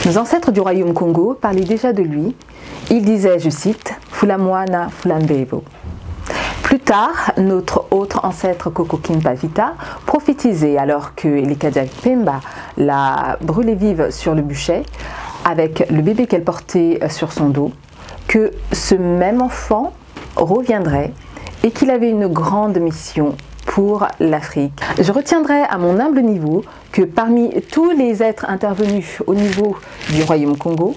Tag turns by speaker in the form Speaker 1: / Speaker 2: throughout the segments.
Speaker 1: Nos ancêtres du royaume Congo parlaient déjà de lui. Ils disaient, je cite, Fulamwana Fulambebo. Plus tard, notre autre ancêtre Koko Kimpavita prophétisait alors que Elekadja Pemba l'a brûlée vive sur le bûcher avec le bébé qu'elle portait sur son dos, que ce même enfant reviendrait et qu'il avait une grande mission pour l'Afrique. Je retiendrai à mon humble niveau que parmi tous les êtres intervenus au niveau du royaume Congo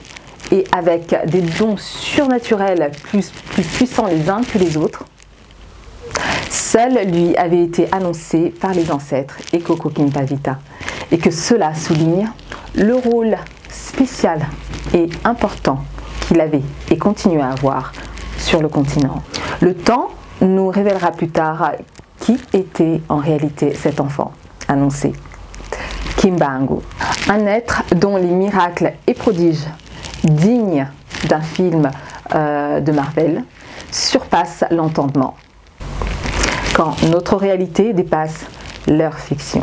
Speaker 1: et avec des dons surnaturels plus puissants les uns que les autres, seul lui avait été annoncé par les ancêtres et Koko Kimpavita, et que cela souligne le rôle spécial et important qu'il avait et continue à avoir sur le continent. Le temps nous révélera plus tard qui était en réalité cet enfant annoncé. Kimbangu, un être dont les miracles et prodiges dignes d'un film de Marvel surpassent l'entendement, quand notre réalité dépasse leur fiction.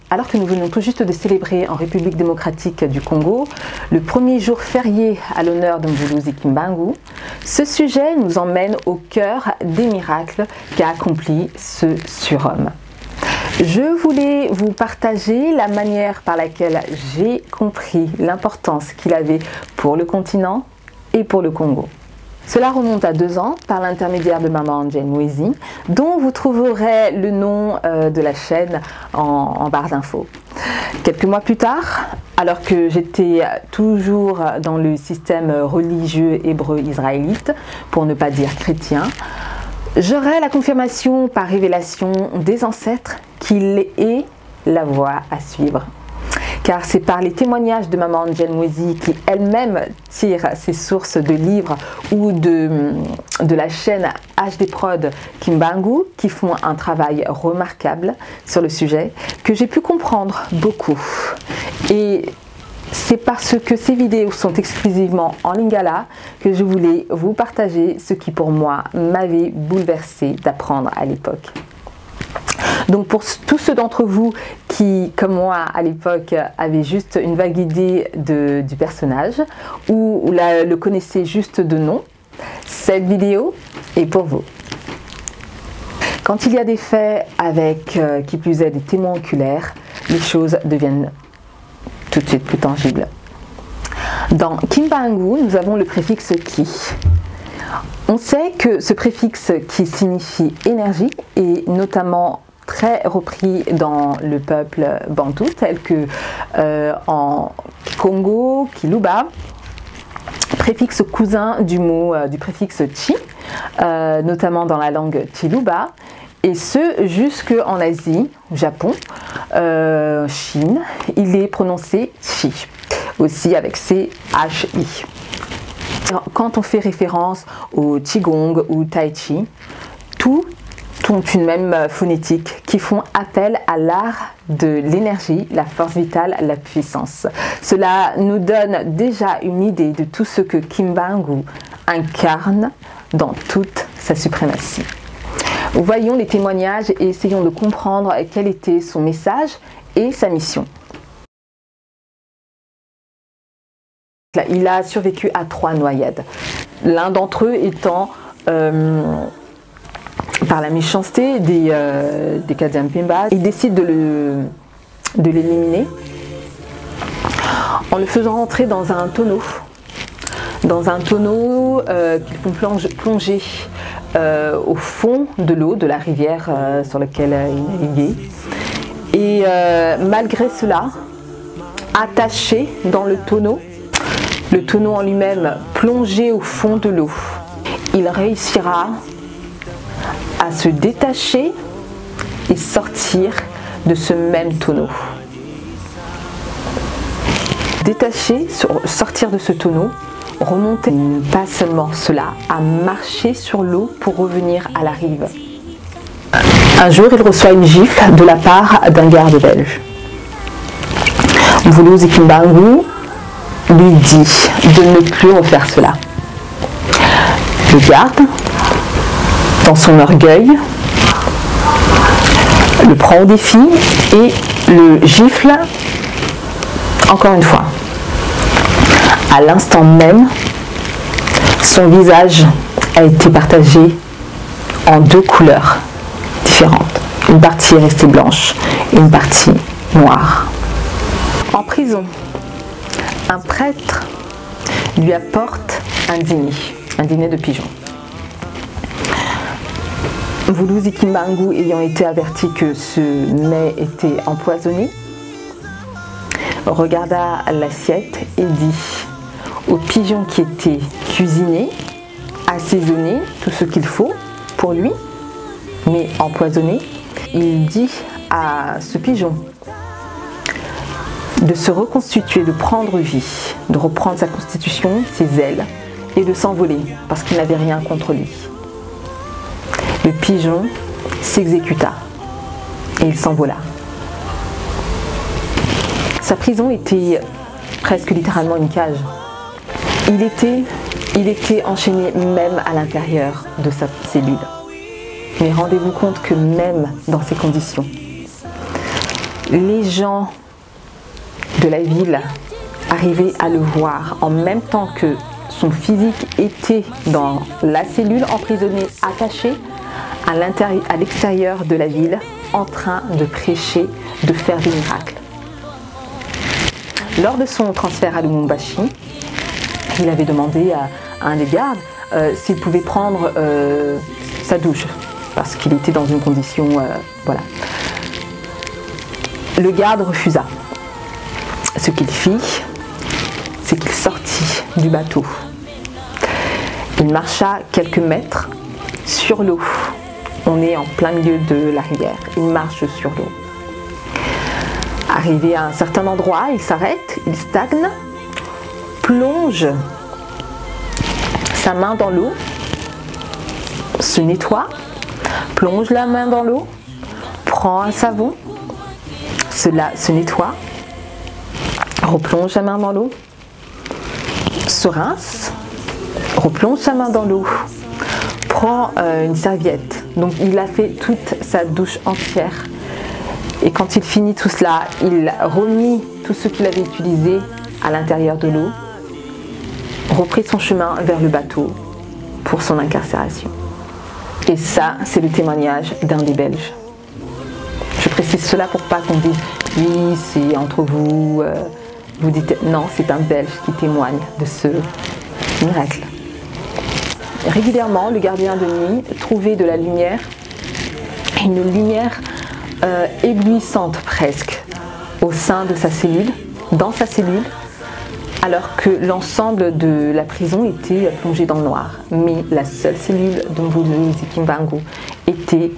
Speaker 1: Alors que nous venons tout juste de célébrer en République démocratique du Congo le premier jour férié à l'honneur de Mvuluzi Kimbangu, ce sujet nous emmène au cœur des miracles qu'a accompli ce surhomme. Je voulais vous partager la manière par laquelle j'ai compris l'importance qu'il avait pour le continent et pour le Congo. Cela remonte à 2 ans par l'intermédiaire de Maman Jane Mwezi, dont vous trouverez le nom de la chaîne en barre d'infos. Quelques mois plus tard, alors que j'étais toujours dans le système religieux hébreu-israélite, pour ne pas dire chrétien, j'aurai la confirmation par révélation des ancêtres qu'il est la voie à suivre. Car c'est par les témoignages de Maman Jane Mwezi, qui elle-même tire ses sources de livres ou de la chaîne HD Prod Kimbangu, qui font un travail remarquable sur le sujet, que j'ai pu comprendre beaucoup. Et c'est parce que ces vidéos sont exclusivement en lingala que je voulais vous partager ce qui pour moi m'avait bouleversé d'apprendre à l'époque. Donc pour tous ceux d'entre vous qui, comme moi à l'époque, avaient juste une vague idée du personnage ou le connaissaient juste de nom, cette vidéo est pour vous. Quand il y a des faits avec, qui plus est, des témoins oculaires, les choses deviennent tout de suite plus tangibles. Dans Kimbangu, nous avons le préfixe ki. On sait que ce préfixe qui signifie énergie est notamment très repris dans le peuple bantou, tel que en Congo, Kiluba, préfixe cousin du mot du préfixe chi, notamment dans la langue Kiluba, et ce jusqu'en Asie, Japon, Chine, il est prononcé chi, aussi avec C-H-I. Quand on fait référence au Qigong ou Tai Chi, tout ont une même phonétique qui font appel à l'art de l'énergie, la force vitale, la puissance. Cela nous donne déjà une idée de tout ce que Kimbangu incarne dans toute sa suprématie. Voyons les témoignages et essayons de comprendre quel était son message et sa mission. Il a survécu à 3 noyades, l'un d'entre eux étant par la méchanceté des Kadiampemba. Il décide de l'éliminer en le faisant entrer dans un tonneau qu'ils font plonger au fond de l'eau de la rivière sur laquelle il naviguait. Et malgré cela, attaché dans le tonneau en lui-même plongé au fond de l'eau, il réussira à se détacher et sortir de ce même tonneau. Détacher, sortir de ce tonneau, remonter, pas seulement cela, à marcher sur l'eau pour revenir à la rive. Un jour, il reçoit une gifle de la part d'un garde belge. Mvulu Zikimbangu lui dit de ne plus refaire cela. Le garde, dans son orgueil, le prend au défi et le gifle encore une fois. À l'instant même, son visage a été partagé en deux couleurs différentes. Une partie est restée blanche et une partie noire. En prison, un prêtre lui apporte un dîner de pigeons. Mvulu Zikimbangu, ayant été averti que ce mets était empoisonné, regarda l'assiette et dit aux pigeons qui étaient cuisinés, assaisonnés, tout ce qu'il faut pour lui, mais empoisonné, il dit à ce pigeon de se reconstituer, de prendre vie, de reprendre sa constitution, ses ailes, et de s'envoler, parce qu'il n'avait rien contre lui. Le pigeon s'exécuta, et il s'envola. Sa prison était presque littéralement une cage. Il était enchaîné même à l'intérieur de sa cellule. Mais rendez-vous compte que même dans ces conditions, les gens de la ville arrivaient à le voir en même temps que son physique était dans la cellule, emprisonné, attaché à l'extérieur de la ville, en train de prêcher, de faire des miracles. Lors de son transfert à Lubumbashi, il avait demandé à un des gardes s'il pouvait prendre sa douche, parce qu'il était dans une condition, voilà. Le garde refusa. Ce qu'il fit, c'est qu'il sortit du bateau. Il marcha quelques mètres sur l'eau. On est en plein milieu de la rivière. Il marche sur l'eau. Arrivé à un certain endroit, il s'arrête, il stagne, plonge sa main dans l'eau, se nettoie, plonge la main dans l'eau, prend un savon, se nettoie, replonge la main dans l'eau, se rince, replonge sa main dans l'eau, prend une serviette. Donc il a fait toute sa douche entière. Et quand il finit tout cela, il remit tout ce qu'il avait utilisé à l'intérieur de l'eau, reprit son chemin vers le bateau pour son incarcération. Et ça, c'est le témoignage d'un des Belges. Je précise cela pour pas qu'on dise « oui, c'est entre vous ». Vous dites non, c'est un Belge qui témoigne de ce miracle. Régulièrement, le gardien de nuit trouvait de la lumière, une lumière éblouissante presque, au sein de sa cellule, dans sa cellule, alors que l'ensemble de la prison était plongé dans le noir. Mais la seule cellule de Mvulu Zikimbangu était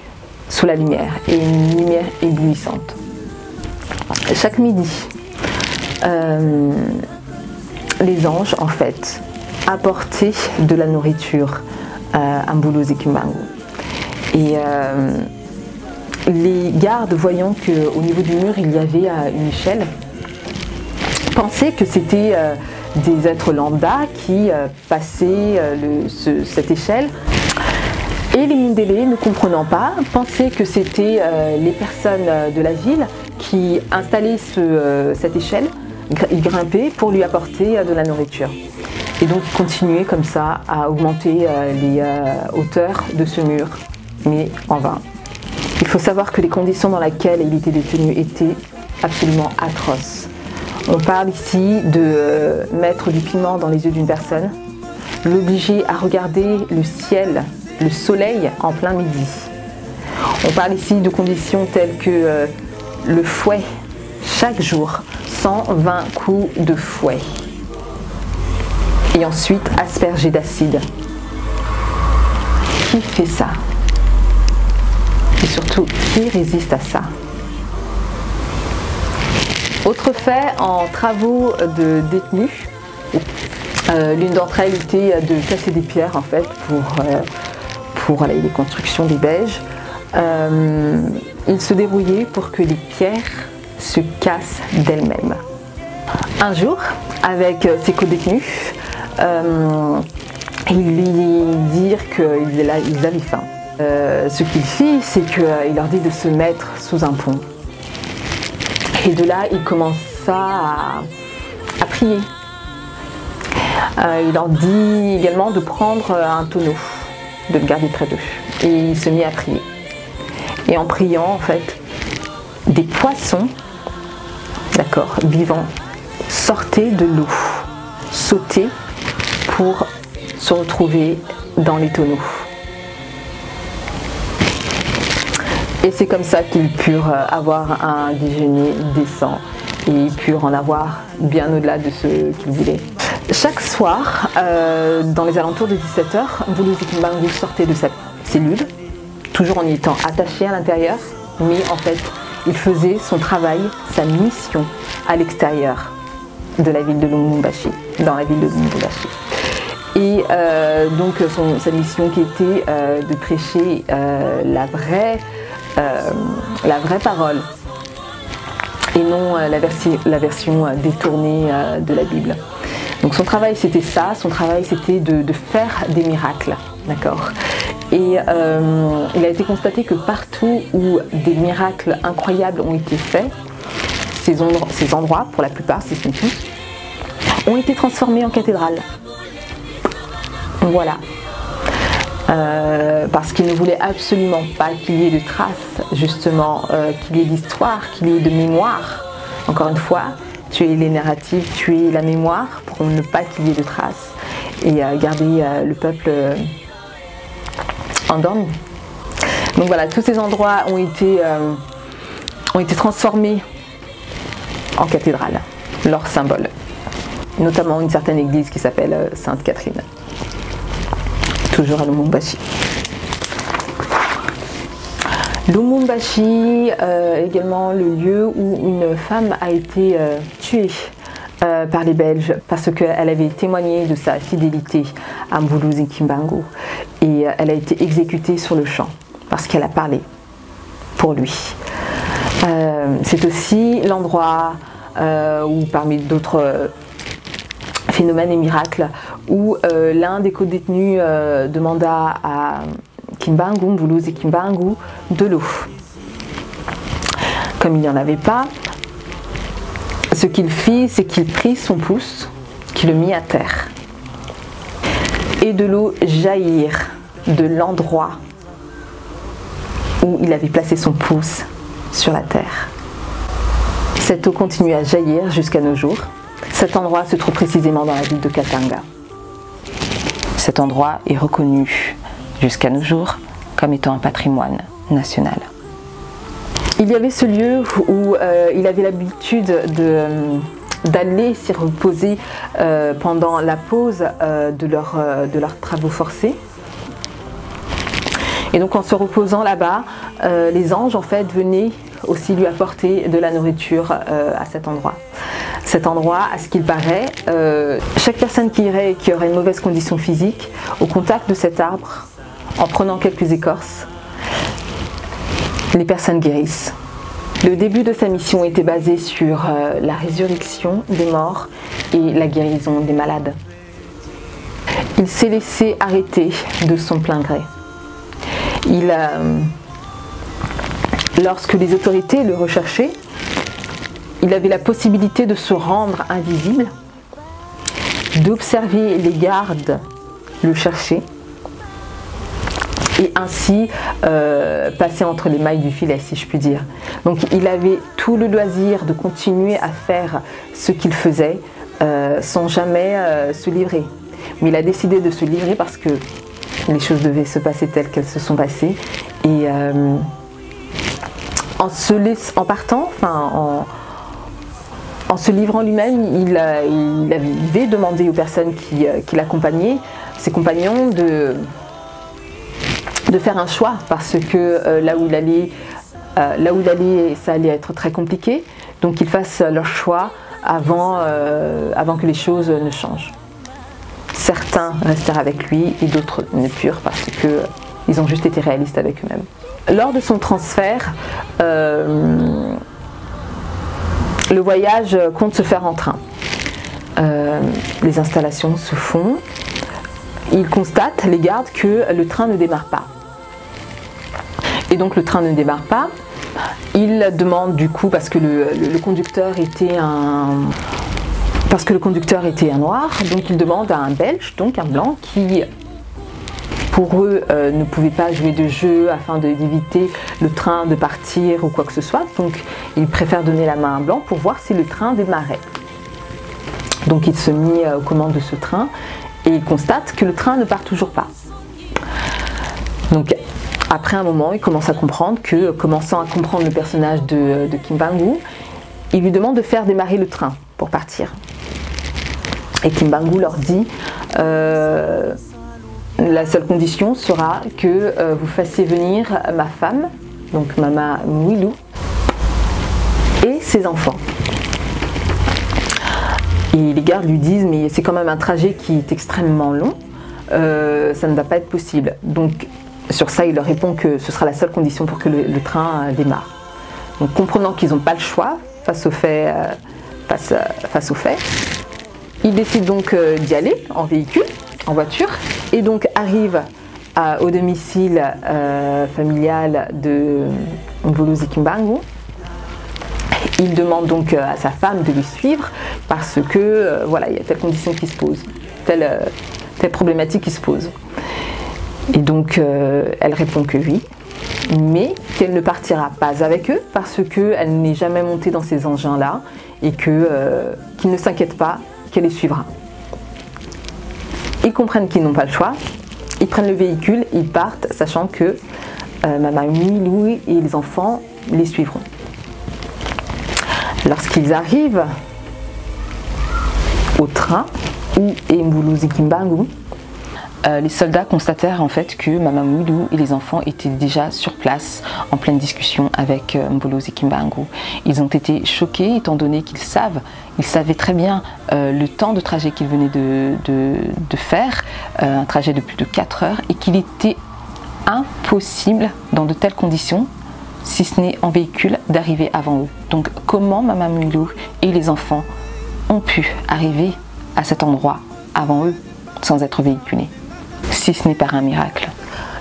Speaker 1: sous la lumière, et une lumière éblouissante. Chaque midi, les anges, en fait, apportaient de la nourriture à Mvulu Zikimbangu. Et les gardes, voyant qu'au niveau du mur, il y avait une échelle, pensaient que c'était des êtres lambda qui passaient cette échelle. Et les Mindélé, ne comprenant pas, pensaient que c'était les personnes de la ville qui installaient cette échelle, ils grimpaient pour lui apporter de la nourriture. Et donc ils continuaient comme ça à augmenter les hauteurs de ce mur, mais en vain. Il faut savoir que les conditions dans lesquelles il était détenu étaient absolument atroces. On parle ici de mettre du piment dans les yeux d'une personne, l'obliger à regarder le ciel, le soleil en plein midi. On parle ici de conditions telles que le fouet, chaque jour, 120 coups de fouet. Et ensuite asperger d'acide. Qui fait ça? Et surtout, qui résiste à ça? Autre fait, en travaux de détenus, l'une d'entre elles était de casser des pierres en fait pour les constructions des Belges. il se débrouillait pour que les pierres se cassent d'elles-mêmes. Un jour, avec ses codétenus, ils lui dirent qu'ils avaient faim. Ce qu'il fit, c'est qu'il leur dit de se mettre sous un pont. Et de là, il commença à prier. Il leur dit également de prendre un tonneau, de le garder près d'eux. Et il se mit à prier. Et en priant, en fait, des poissons, d'accord, vivants, sortaient de l'eau, sautaient pour se retrouver dans les tonneaux. Et c'est comme ça qu'ils purent avoir un déjeuner décent et ils purent en avoir bien au-delà de ce qu'ils voulaient. Chaque soir, dans les alentours de 17 h, Mvuluz Kimbangu sortait de sa cellule, toujours en y étant attaché à l'intérieur, mais en fait, il faisait son travail, sa mission à l'extérieur de la ville de Lubumbashi, dans la ville de Lubumbashi. Et donc sa mission qui était de prêcher la vraie parole et non la version détournée de la Bible. Donc son travail c'était ça, son travail c'était de faire des miracles, d'accord. Et il a été constaté que partout où des miracles incroyables ont été faits, ces endroits, pour la plupart, si ce n'est tous, ont été transformés en cathédrales. Voilà. Parce qu'il ne voulait absolument pas qu'il y ait de traces, justement, qu'il y ait d'histoire, qu'il y ait de mémoire. Encore une fois, tuer les narratifs, tuer la mémoire pour ne pas qu'il y ait de traces et garder le peuple endormi. Donc voilà, tous ces endroits ont été transformés en cathédrales, leur symbole. Notamment une certaine église qui s'appelle Sainte Catherine. Toujours à Lubumbashi. Lubumbashi, également le lieu où une femme a été tuée par les Belges parce qu'elle avait témoigné de sa fidélité à Mvuluz Kimbangu et elle a été exécutée sur le champ parce qu'elle a parlé pour lui. C'est aussi l'endroit où, parmi d'autres phénomènes et miracles, où l'un des codétenus demanda à Kimbangu, Mvuluz Kimbangu, de l'eau. Comme il n'y en avait pas, ce qu'il fit, c'est qu'il prit son pouce, qu'il le mit à terre, et de l'eau jaillir de l'endroit où il avait placé son pouce sur la terre. Cette eau continue à jaillir jusqu'à nos jours. Cet endroit se trouve précisément dans la ville de Katanga. Cet endroit est reconnu jusqu'à nos jours comme étant un patrimoine national. Il y avait ce lieu où il avait l'habitude d'aller s'y reposer pendant la pause de leurs travaux forcés. Et donc en se reposant là-bas, les anges en fait venaient aussi lui apporter de la nourriture à cet endroit. Cet endroit, à ce qu'il paraît, chaque personne qui irait et qui aurait une mauvaise condition physique, au contact de cet arbre, en prenant quelques écorces, les personnes guérissent. Le début de sa mission était basé sur la résurrection des morts et la guérison des malades. Il s'est laissé arrêter de son plein gré. Lorsque les autorités le recherchaient, il avait la possibilité de se rendre invisible, d'observer les gardes le chercher et ainsi passer entre les mailles du filet, si je puis dire. Donc il avait tout le loisir de continuer à faire ce qu'il faisait sans jamais se livrer. Mais il a décidé de se livrer parce que les choses devaient se passer telles qu'elles se sont passées. Et en se livrant lui-même, il avait demandé aux personnes qui l'accompagnaient, ses compagnons, de faire un choix parce que là où il allait, ça allait être très compliqué. Donc qu'ils fassent leur choix avant que les choses ne changent. Certains restèrent avec lui et d'autres ne purent parce que Ils ont juste été réalistes avec eux-mêmes. Lors de son transfert, le voyage compte se faire en train. Les installations se font. Ils constatent, les gardes, que le train ne démarre pas. Et donc le train ne démarre pas. Ils demandent du coup, parce que le conducteur était un noir, donc ils demandent à un Belge, donc un blanc, qui pour eux ne pouvait pas jouer de jeu afin d'éviter le train de partir ou quoi que ce soit. Donc ils préfèrent donner la main à un blanc pour voir si le train démarrait. Donc il se mit aux commandes de ce train et il constate que le train ne part toujours pas. Donc après un moment, il commence à comprendre que, commençant à comprendre le personnage de Kim Bang-woo, il lui demande de faire démarrer le train pour partir. Et Kim Bang-woo leur dit la seule condition sera que vous fassiez venir ma femme, donc Mama Mouilou, et ses enfants. Et les gardes lui disent mais c'est quand même un trajet qui est extrêmement long, ça ne va pas être possible. Donc sur ça, il leur répond que ce sera la seule condition pour que le train démarre. Donc comprenant qu'ils n'ont pas le choix face au fait, ils décident donc d'y aller en véhicule, en voiture, et donc arrivent au domicile familial de Mvolozi Kim Bang-woo. Il demande donc à sa femme de lui suivre parce que voilà, il y a telle condition qui se pose, telle problématique qui se pose. Et donc elle répond que oui, mais qu'elle ne partira pas avec eux parce qu'elle n'est jamais montée dans ces engins-là et qu'ils ne s'inquiètent pas qu'elle les suivra. Ils comprennent qu'ils n'ont pas le choix, ils prennent le véhicule, ils partent sachant que Mama Mouilou et les enfants les suivront. Lorsqu'ils arrivent au train où est Mvolozi Kim Bang-woo, les soldats constatèrent en fait que Mama Mouilou et les enfants étaient déjà sur place en pleine discussion avec Mvolozi Kim Bang-woo. Ils ont été choqués étant donné qu'ils savaient très bien le temps de trajet qu'ils venaient de faire, un trajet de plus de 4 heures, et qu'il était impossible dans de telles conditions, si ce n'est en véhicule, d'arriver avant eux. Donc comment Mama Mouilou et les enfants ont pu arriver à cet endroit avant eux sans être véhiculés, si ce n'est par un miracle.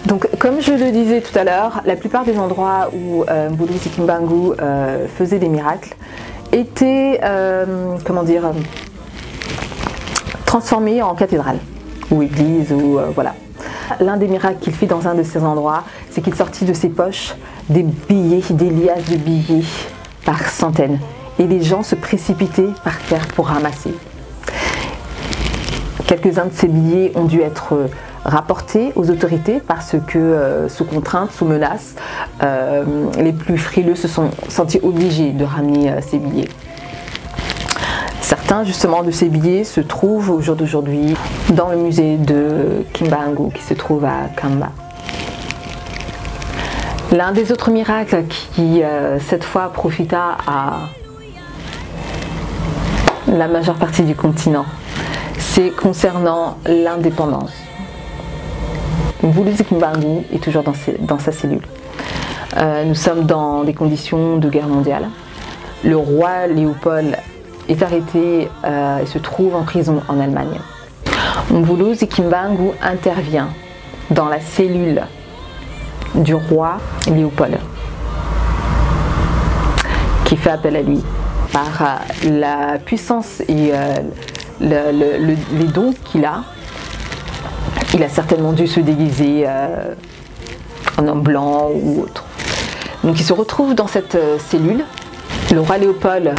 Speaker 1: Donc comme je le disais tout à l'heure, la plupart des endroits où Mvolozi Kim Bang-woo faisait des miracles étaient transformés en cathédrale ou église ou voilà. L'un des miracles qu'il fit dans un de ces endroits, c'est qu'il sortit de ses poches des billets, des liasses de billets par centaines. Et les gens se précipitaient par terre pour ramasser. Quelques-uns de ces billets ont dû être rapportés aux autorités parce que, sous contrainte, sous menace, les plus frileux se sont sentis obligés de ramener ces billets. Certains justement de ces billets se trouvent au jour d'aujourd'hui dans le musée de Kim Bang-woo qui se trouve à Kamba. L'un des autres miracles qui cette fois profita à la majeure partie du continent, c'est concernant l'indépendance. Mvolozi Kim Bang-woo est toujours dans sa cellule. Nous sommes dans des conditions de guerre mondiale. Le roi Léopold est arrêté et se trouve en prison en Allemagne. Mvolozi Kim Bang-woo intervient dans la cellule du roi Léopold, qui fait appel à lui par la puissance et les dons qu'il a. Il a certainement dû se déguiser en homme blanc ou autre. Donc il se retrouve dans cette cellule. Le roi Léopold,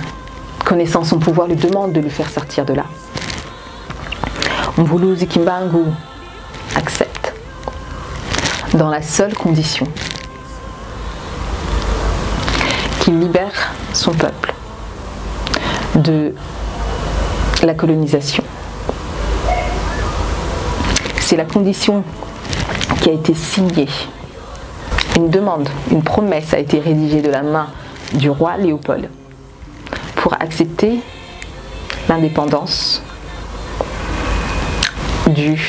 Speaker 1: connaissant son pouvoir, lui demande de le faire sortir de là. Mvolozi Kim Bang-woo accepte, dans la seule condition qu'il libère son peuple de la colonisation. C'est la condition qui a été signée. Une demande, une promesse a été rédigée de la main du roi Léopold pour accepter l'indépendance du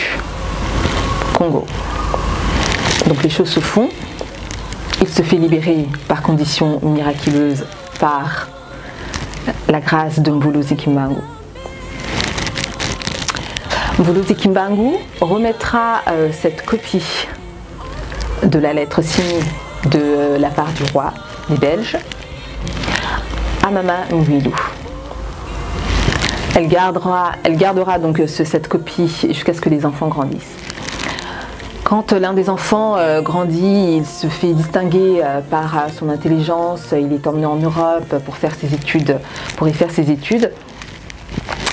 Speaker 1: Congo. Donc les choses se font. Il se fait libérer par condition miraculeuse par la grâce de Mvuluz Kimbangu. Mvuluz Kimbangu remettra cette copie de la lettre signée de la part du roi des Belges à Mama Mwilu. Elle gardera donc cette copie jusqu'à ce que les enfants grandissent. Quand l'un des enfants grandit, il se fait distinguer par son intelligence, il est emmené en Europe pour y faire ses études.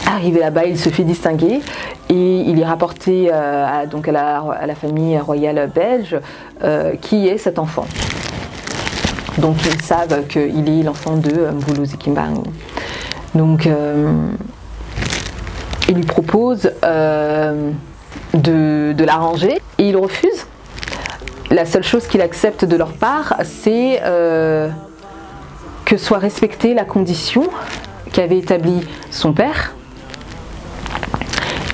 Speaker 1: Arrivé là-bas, il se fait distinguer et il est rapporté à la famille royale belge qui est cet enfant. Donc ils savent qu'il est l'enfant de Mvuluz Kimbangu. Donc il lui propose de l'arranger et il refuse. La seule chose qu'il accepte de leur part, c'est que soit respectée la condition qu'avait établie son père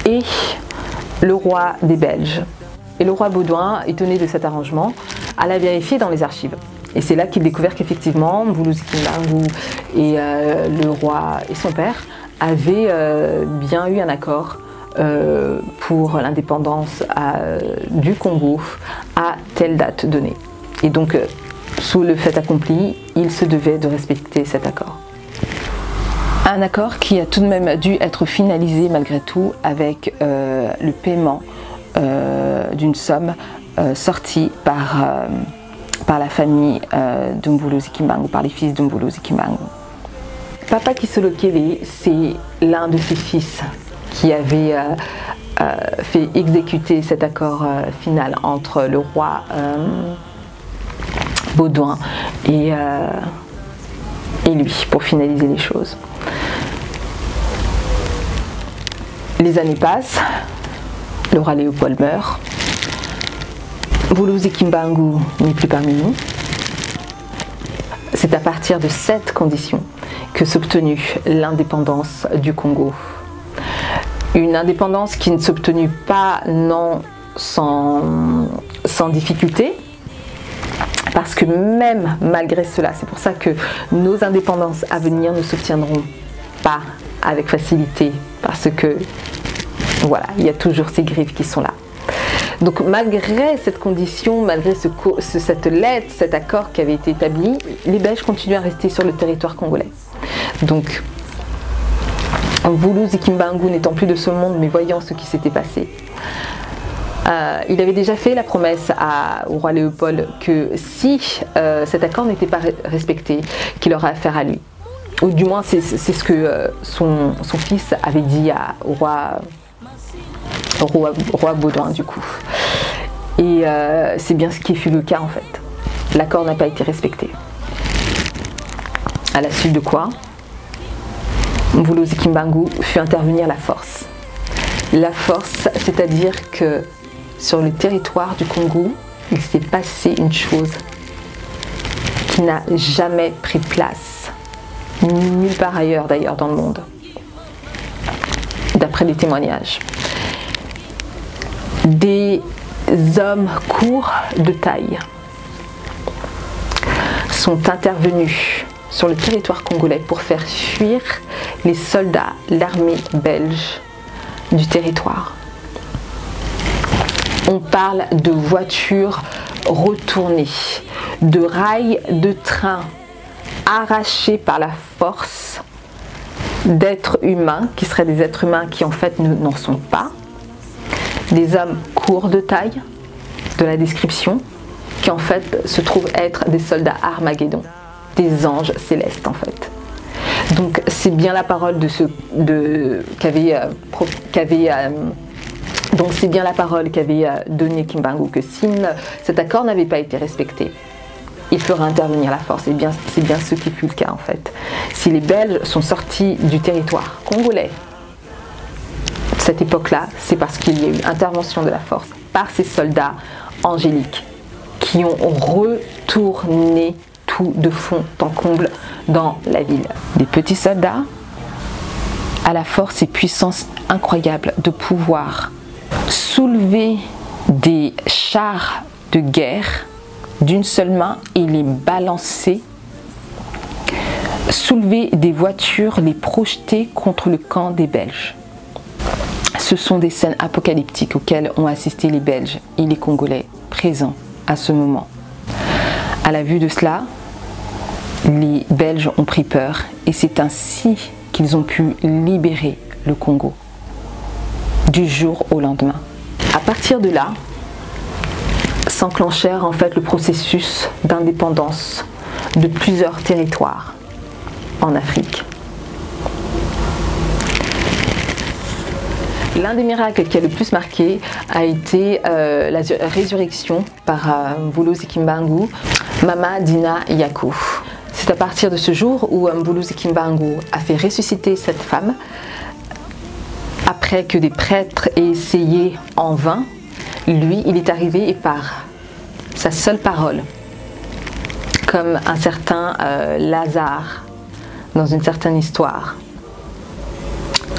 Speaker 1: et le roi des Belges. Et le roi Baudouin, étonné de cet arrangement, alla vérifier dans les archives. Et c'est là qu'il découvert qu'effectivement, Mvuluz Kimbangu et le roi et son père avaient bien eu un accord pour l'indépendance du Congo à telle date donnée. Et donc, sous le fait accompli, il se devait de respecter cet accord. Un accord qui a tout de même dû être finalisé malgré tout avec le paiement d'une somme sortie par la famille de Mvuluz Kimbangu, par les fils de Mvuluz Kimbangu. Papa Kisolo Kele, c'est l'un de ses fils qui avait fait exécuter cet accord final entre le roi Baudouin et lui pour finaliser les choses. Les années passent, le roi Léopold meurt, Mvuluz Kimbangu n'est plus parmi nous. C'est à partir de cette condition que s'obtenut l'indépendance du Congo. Une indépendance qui ne s'obtenut pas non sans difficulté, parce que même malgré cela, c'est pour ça que nos indépendances à venir ne s'obtiendront pas avec facilité, parce que voilà, il y a toujours ces griffes qui sont là. Donc malgré cette condition, malgré cette lettre, cet accord qui avait été établi, les Belges continuaient à rester sur le territoire congolais. Donc Mvuluz Kimbangu n'étant plus de ce monde, mais voyant ce qui s'était passé, il avait déjà fait la promesse au roi Léopold que si cet accord n'était pas respecté, qu'il aurait affaire à lui. Ou du moins c'est ce que son fils avait dit au roi Baudouin du coup. Et c'est bien ce qui fut le cas en fait. L'accord n'a pas été respecté. À la suite de quoi, Mvuluz Kimbangu fit intervenir la force. La force, c'est-à-dire que sur le territoire du Congo, il s'est passé une chose qui n'a jamais pris place, nulle part ailleurs d'ailleurs dans le monde, d'après les témoignages. Des hommes courts de taille sont intervenus sur le territoire congolais pour faire fuir les soldats, l'armée belge du territoire. On parle de voitures retournées, de rails de train arrachés par la force d'êtres humains, qui seraient des êtres humains qui en fait n'en sont pas, des hommes courts de taille, de la description, qui en fait se trouvent être des soldats Armageddon, des anges célestes en fait. Donc c'est bien la parole donc c'est bien la parole qu'avait donnée Kimbangu, que si cet accord n'avait pas été respecté, il fera intervenir la force. Et c'est bien ce qui fut le cas en fait. Si les Belges sont sortis du territoire congolais cette époque-là, c'est parce qu'il y a eu intervention de la force par ces soldats angéliques qui ont retourné tout de fond en comble dans la ville. Des petits soldats à la force et puissance incroyable de pouvoir soulever des chars de guerre d'une seule main et les balancer, soulever des voitures, les projeter contre le camp des Belges. Ce sont des scènes apocalyptiques auxquelles ont assisté les Belges et les Congolais présents à ce moment. À la vue de cela, les Belges ont pris peur et c'est ainsi qu'ils ont pu libérer le Congo du jour au lendemain. À partir de là, s'enclenchèrent en fait le processus d'indépendance de plusieurs territoires en Afrique. L'un des miracles qui a le plus marqué a été la résurrection par Mbuluzi Kimbangu, Mama Dina Yaku. C'est à partir de ce jour où Mbuluzi Kimbangu a fait ressusciter cette femme, après que des prêtres aient essayé en vain. Lui, il est arrivé et par sa seule parole, comme un certain Lazare dans une certaine histoire,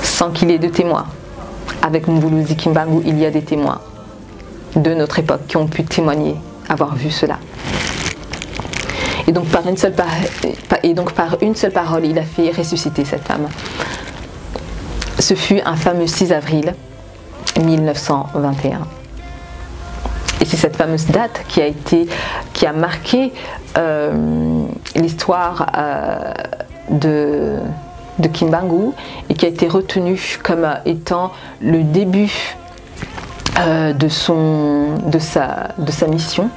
Speaker 1: sans qu'il ait de témoins. Avec Mbuluzi Kimbangu, il y a des témoins de notre époque qui ont pu témoigner, avoir vu cela. Et donc par une seule parole, il a fait ressusciter cette femme. Ce fut un fameux 6 avril 1921. Et c'est cette fameuse date qui a marqué l'histoire de Kimbangu et qui a été retenue comme étant le début de sa mission,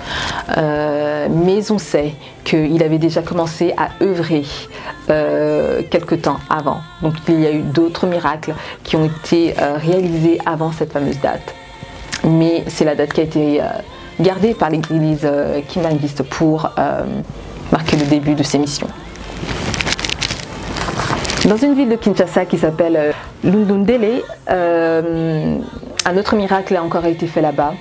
Speaker 1: mais on sait qu'il avait déjà commencé à œuvrer quelque temps avant. Donc il y a eu d'autres miracles qui ont été réalisés avant cette fameuse date, mais c'est la date qui a été gardée par l'église kimbanguiste pour marquer le début de ses missions. Dans une ville de Kinshasa qui s'appelle Lundundele, un autre miracle a encore été fait là-bas.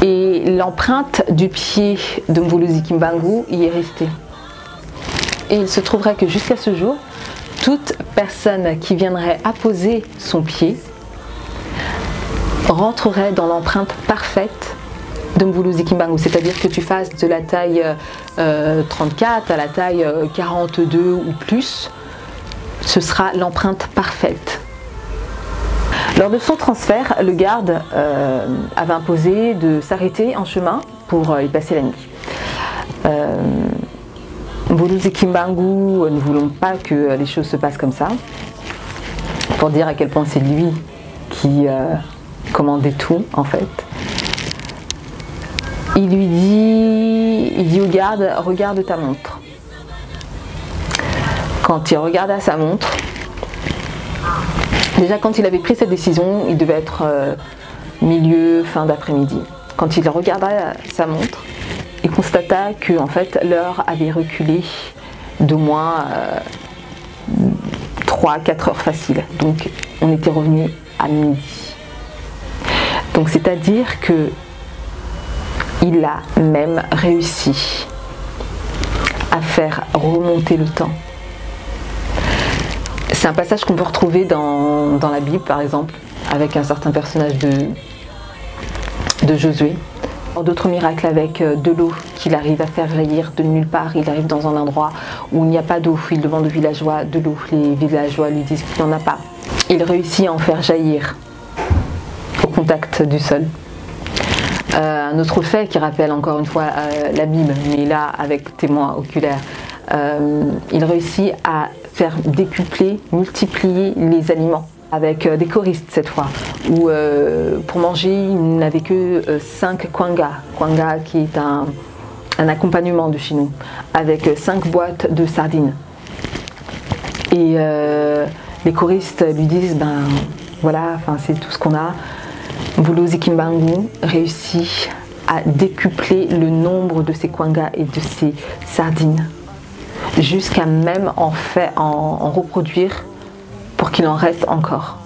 Speaker 1: Et l'empreinte du pied de Mbuluzi Kimbangu y est restée. Et il se trouverait que jusqu'à ce jour, toute personne qui viendrait apposer son pied rentrerait dans l'empreinte parfaite de Mbuluzi Kimbangu, c'est-à-dire que tu fasses de la taille 34 à la taille 42 ou plus, ce sera l'empreinte parfaite. Lors de son transfert, le garde avait imposé de s'arrêter en chemin pour y passer la nuit. Mbuluzi Kimbangu, ne voulons pas que les choses se passent comme ça, pour dire à quel point c'est lui qui commandait tout en fait. Il dit au garde, regarde ta montre. Quand il regarda sa montre, déjà quand il avait pris cette décision, il devait être fin d'après-midi. Quand il regarda sa montre, il constata que en fait, l'heure avait reculé d'au moins 3-4 heures faciles. Donc on était revenu à midi. Donc c'est-à-dire que il a même réussi à faire remonter le temps. C'est un passage qu'on peut retrouver dans la Bible, par exemple, avec un certain personnage de Josué. D'autres miracles avec de l'eau qu'il arrive à faire jaillir de nulle part. Il arrive dans un endroit où il n'y a pas d'eau. Il demande aux villageois de l'eau. Les villageois lui disent qu'il n'y en a pas. Il réussit à en faire jaillir au contact du sol. Un autre fait qui rappelle encore une fois la Bible, mais là avec témoin oculaire, il réussit à faire décupler, multiplier les aliments avec des choristes cette fois, où pour manger il n'avait que 5 kwanga, kwanga qui est un accompagnement de chez nous, avec 5 boîtes de sardines. Et les choristes lui disent, ben voilà, c'est tout ce qu'on a. Mbuluzi Kimbangu réussit à décupler le nombre de ses kwangas et de ses sardines, jusqu'à même en reproduire pour qu'il en reste encore.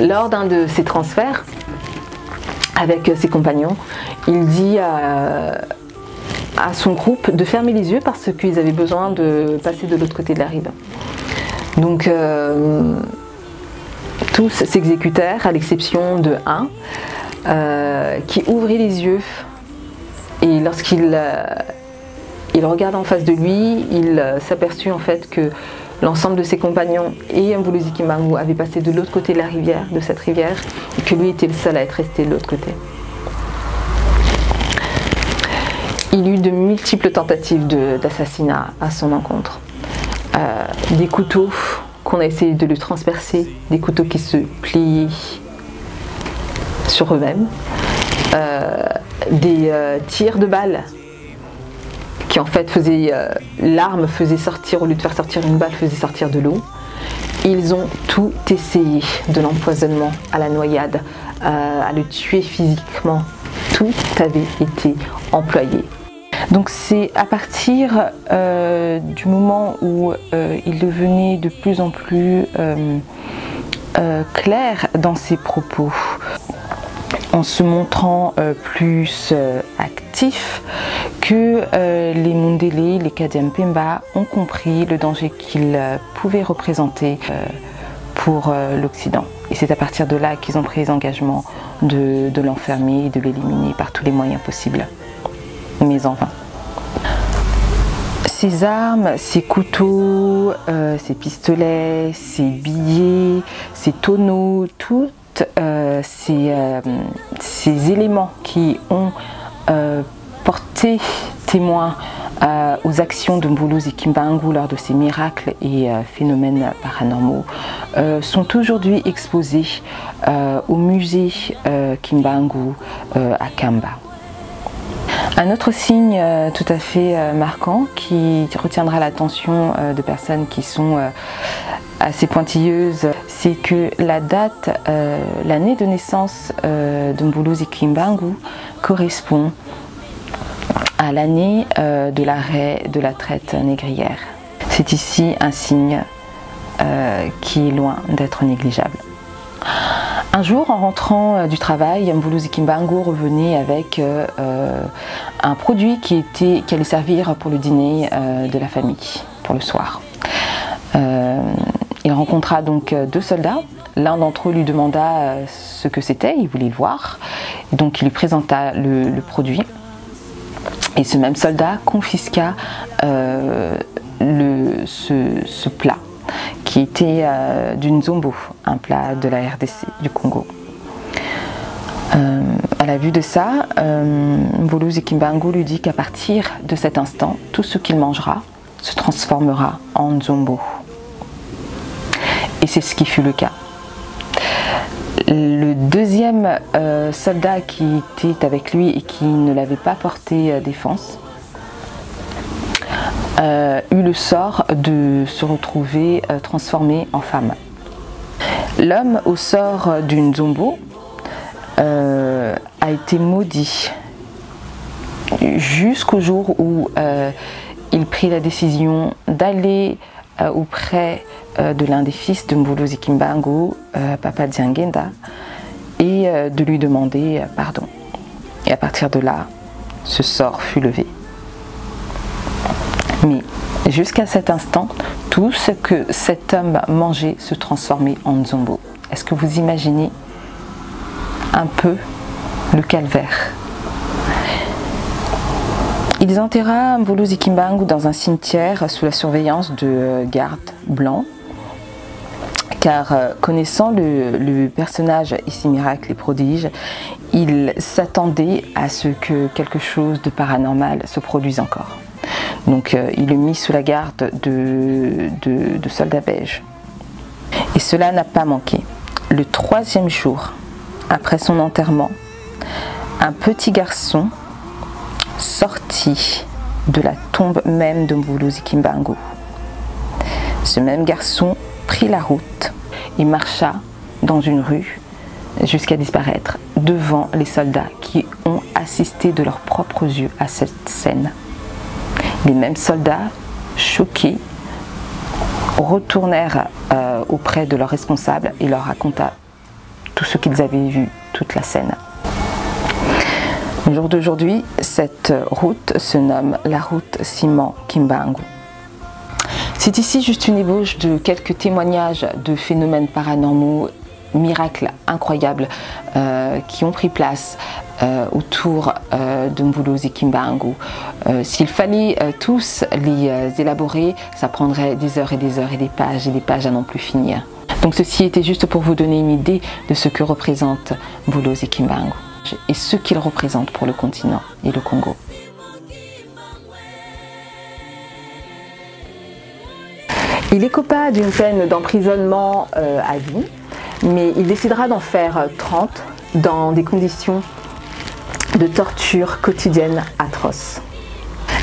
Speaker 1: Lors d'un de ses transferts avec ses compagnons, il dit à son groupe de fermer les yeux parce qu'ils avaient besoin de passer de l'autre côté de la rive. Donc tous s'exécutèrent à l'exception de un qui ouvrit les yeux, et lorsqu'il il regarda en face de lui, il s'aperçut en fait que l'ensemble de ses compagnons et Mvuluzi Kimbangu avaient passé de l'autre côté de la rivière, de cette rivière, et que lui était le seul à être resté de l'autre côté. Il eut de multiples tentatives d'assassinat à son encontre. Des couteaux qu'on a essayé de lui transpercer, des couteaux qui se pliaient sur eux-mêmes, des tirs de balles qui en fait faisaient, l'arme faisait sortir, au lieu de faire sortir une balle, faisait sortir de l'eau. Ils ont tout essayé, de l'empoisonnement à la noyade, à le tuer physiquement. Tout avait été employé. Donc c'est à partir du moment où il devenait de plus en plus clair dans ses propos, en se montrant plus actif, que les Mundele, les Kadiampemba ont compris le danger qu'il pouvait représenter pour l'Occident. Et c'est à partir de là qu'ils ont pris les engagements de l'enfermer et de l'éliminer par tous les moyens possibles, mais en vain. Ses armes, ses couteaux, ses pistolets, ses billets, ses tonneaux, toutes ces éléments qui ont porté témoin aux actions de Mvuluzi Kimbangu lors de ces miracles et phénomènes paranormaux sont aujourd'hui exposés au musée Kimbangu à Kamba. Un autre signe tout à fait marquant qui retiendra l'attention de personnes qui sont assez pointilleuses, c'est que la date, l'année de naissance de Mvuluzi Kimbangu correspond à l'année de l'arrêt de la traite négrière. C'est ici un signe qui est loin d'être négligeable. Un jour, en rentrant du travail, Mvuluzi Kimbangu revenait avec un produit qui allait servir pour le dîner de la famille, pour le soir. Il rencontra donc deux soldats. L'un d'entre eux lui demanda ce que c'était, il voulait le voir. Donc il lui présenta le produit. Et ce même soldat confisqua ce plat, qui était d'une zombo, un plat de la RDC, du Congo. À la vue de ça, Mvuluzi Kimbangu lui dit qu'à partir de cet instant, tout ce qu'il mangera se transformera en zombo. Et c'est ce qui fut le cas. Le deuxième soldat qui était avec lui et qui ne l'avait pas porté défense eut le sort de se retrouver transformé en femme. L'homme au sort d'une zombo a été maudit jusqu'au jour où il prit la décision d'aller auprès de l'un des fils de Mvuluzi Kimbangu, Papa Diangenda, et de lui demander pardon. Et à partir de là, ce sort fut levé. Mais jusqu'à cet instant, tout ce que cet homme mangeait se transformait en zombo. Est-ce que vous imaginez un peu le calvaire? Ils enterra Mvuluzi Kimbangu dans un cimetière sous la surveillance de gardes blancs, car connaissant le personnage ici miracle et prodige, il s'attendait à ce que quelque chose de paranormal se produise encore. Donc il le mit sous la garde de soldats belges. Et cela n'a pas manqué. Le troisième jour, après son enterrement, un petit garçon sortit de la tombe même de Mvuluzi Kimbangu. Ce même garçon prit la route et marcha dans une rue jusqu'à disparaître devant les soldats qui ont assisté de leurs propres yeux à cette scène. Les mêmes soldats, choqués, retournèrent auprès de leurs responsables et leur raconta tout ce qu'ils avaient vu, toute la scène. Au jour d'aujourd'hui, cette route se nomme la route Simon Kimbangu. C'est ici juste une ébauche de quelques témoignages de phénomènes paranormaux, miracles incroyables qui ont pris place autour de Mbulozi Kimbangu. S'il fallait tous les élaborer, ça prendrait des heures et des heures et des pages à n'en plus finir. Donc ceci était juste pour vous donner une idée de ce que représente Mbulozi Kimbangu et ce qu'il représente pour le continent et le Congo. Il écopa d'une peine d'emprisonnement à vie, mais il décidera d'en faire 30 dans des conditions de torture quotidienne atroces.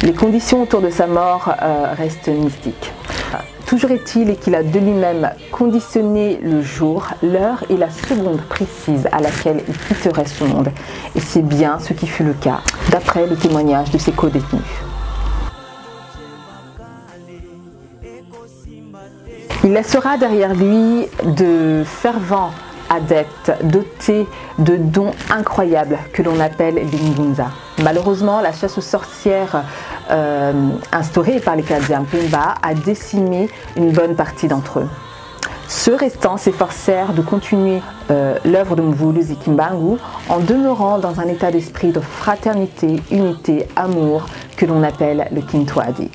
Speaker 1: Les conditions autour de sa mort restent mystiques. Toujours est-il qu'il a de lui-même conditionné le jour, l'heure et la seconde précise à laquelle il quitterait ce monde. Et c'est bien ce qui fut le cas, d'après le témoignage de ses co-détenus. Il laissera derrière lui de fervents adeptes dotés de dons incroyables que l'on appelle les Ngunza. Malheureusement, la chasse aux sorcières instaurée par les Kadzia-Mpemba a décimé une bonne partie d'entre eux. Ceux restants s'efforcèrent de continuer l'œuvre de Mbulozi Kimbangu en demeurant dans un état d'esprit de fraternité, unité, amour que l'on appelle le Kintwadi.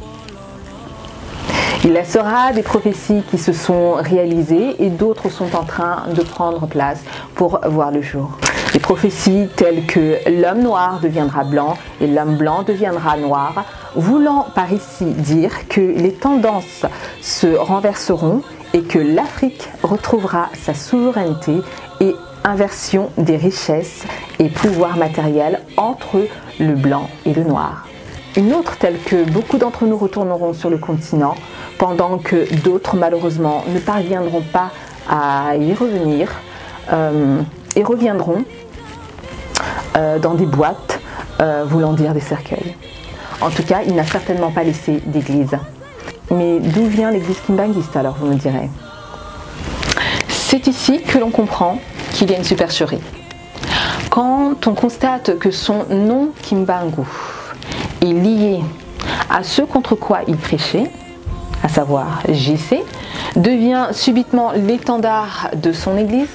Speaker 1: Il laissera des prophéties qui se sont réalisées et d'autres sont en train de prendre place pour voir le jour. Des prophéties telles que l'homme noir deviendra blanc et l'homme blanc deviendra noir, voulant par ici dire que les tendances se renverseront et que l'Afrique retrouvera sa souveraineté et inversion des richesses et pouvoirs matériels entre le blanc et le noir. Une autre telle que beaucoup d'entre nous retourneront sur le continent, pendant que d'autres malheureusement ne parviendront pas à y revenir et reviendront dans des boîtes voulant dire des cercueils. En tout cas, il n'a certainement pas laissé d'église. Mais d'où vient l'église kimbanguiste alors, vous me direz? C'est ici que l'on comprend qu'il y a une supercherie. Quand on constate que son nom Kimbangu est lié à ce contre quoi il prêchait, à savoir JC, devient subitement l'étendard de son église,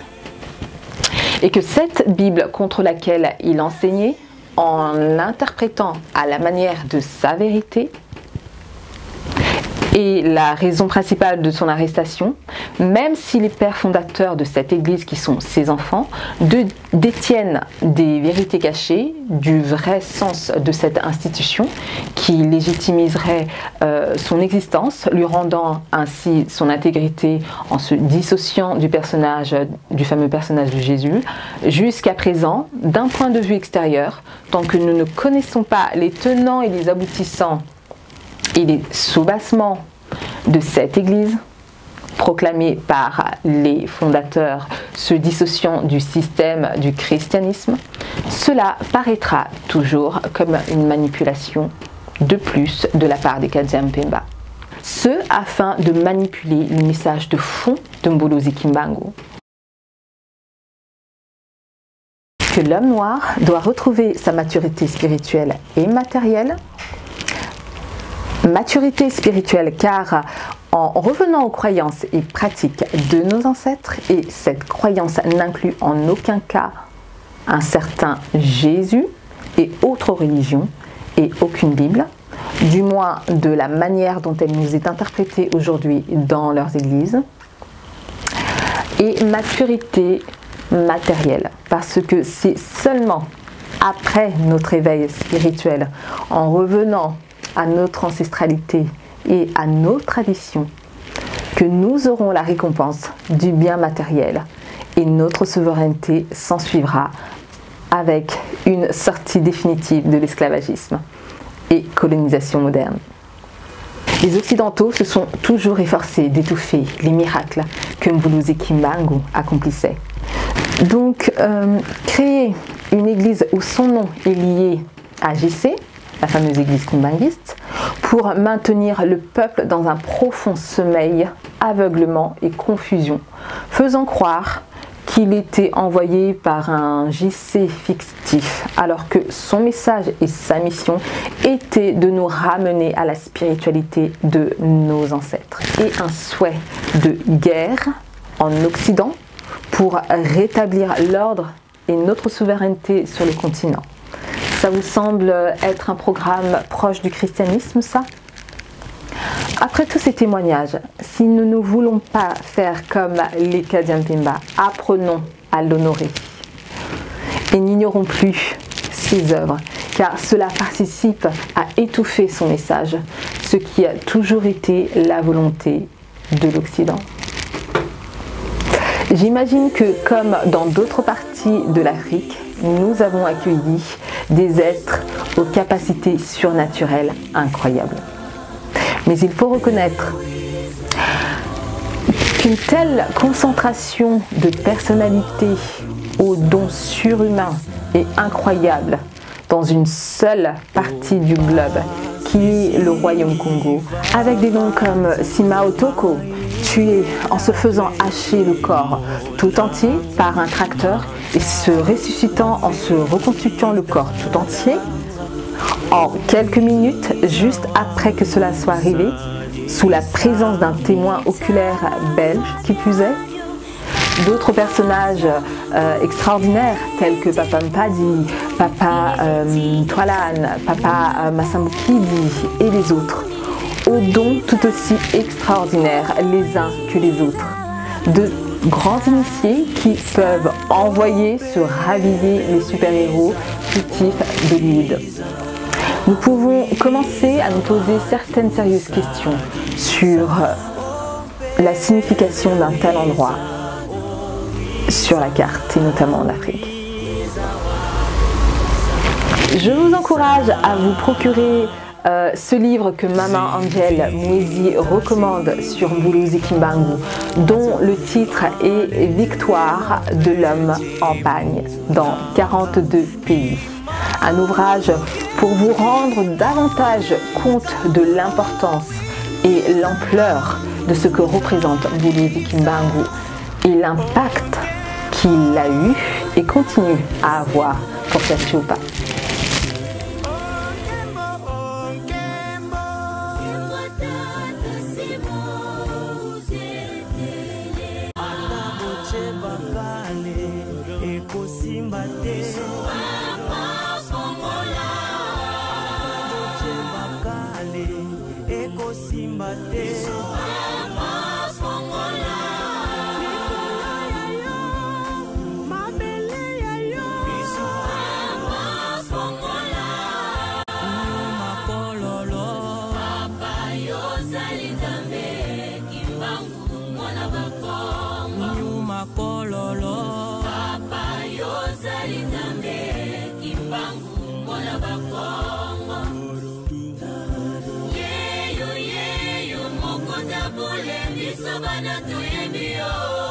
Speaker 1: et que cette Bible contre laquelle il enseignait, en l'interprétant à la manière de sa vérité, est la raison principale de son arrestation, même si les pères fondateurs de cette église, qui sont ses enfants, détiennent des vérités cachées, du vrai sens de cette institution, qui légitimiserait son existence, lui rendant ainsi son intégrité en se dissociant du fameux personnage de Jésus. Jusqu'à présent, d'un point de vue extérieur, tant que nous ne connaissons pas les tenants et les aboutissants et les soubassements de cette église, proclamée par les fondateurs se dissociant du système du christianisme, cela paraîtra toujours comme une manipulation de plus de la part des Kadzia-Mpemba. Ce afin de manipuler le message de fond de Mbulozi Kimbangu. Que l'homme noir doit retrouver sa maturité spirituelle et matérielle. Maturité spirituelle car en revenant aux croyances et pratiques de nos ancêtres, et cette croyance n'inclut en aucun cas un certain Jésus et autres religions et aucune Bible, du moins de la manière dont elle nous est interprétée aujourd'hui dans leurs églises, et maturité matérielle, parce que c'est seulement après notre éveil spirituel, en revenant à notre ancestralité et à nos traditions, que nous aurons la récompense du bien matériel et notre souveraineté s'ensuivra avec une sortie définitive de l'esclavagisme et colonisation moderne. Les Occidentaux se sont toujours efforcés d'étouffer les miracles que Mbulozi Kimbangu accomplissait. Donc, créer une église où son nom est lié à JC, la fameuse église kimbanguiste, pour maintenir le peuple dans un profond sommeil, aveuglement et confusion, faisant croire qu'il était envoyé par un JC fictif, alors que son message et sa mission étaient de nous ramener à la spiritualité de nos ancêtres, et un souhait de guerre en Occident pour rétablir l'ordre et notre souveraineté sur le continent. Ça vous semble être un programme proche du christianisme, ça? Après tous ces témoignages, si nous ne voulons pas faire comme les Kadiampemba, apprenons à l'honorer et n'ignorons plus ses œuvres, car cela participe à étouffer son message, ce qui a toujours été la volonté de l'Occident. J'imagine que, comme dans d'autres parties de l'Afrique, nous avons accueilli des êtres aux capacités surnaturelles incroyables. Mais il faut reconnaître qu'une telle concentration de personnalités aux dons surhumains et incroyables dans une seule partie du globe, qui est le Royaume Congo, avec des noms comme Simao Toko, tué en se faisant hacher le corps tout entier par un tracteur et se ressuscitant en se reconstituant le corps tout entier, en quelques minutes, juste après que cela soit arrivé, sous la présence d'un témoin oculaire belge qui plus est, d'autres personnages extraordinaires tels que Papa Mpadi, Papa Toalan, Papa Masambukidi et les autres, aux dons tout aussi extraordinaires les uns que les autres, de grands initiés qui peuvent envoyer se raviver les super-héros fictifs d'Hollywood. Nous pouvons commencer à nous poser certaines sérieuses questions sur la signification d'un tel endroit sur la carte, et notamment en Afrique. Je vous encourage à vous procurer ce livre que Maman Angel Mwezi recommande sur Mbuluzi Kimbangu, dont le titre est Victoire de l'homme en pagne dans 42 pays. Un ouvrage pour vous rendre davantage compte de l'importance et l'ampleur de ce que représente Mbuluzi Kimbangu et l'impact qu'il a eu et continue à avoir pour Tachupa.
Speaker 2: Sabana to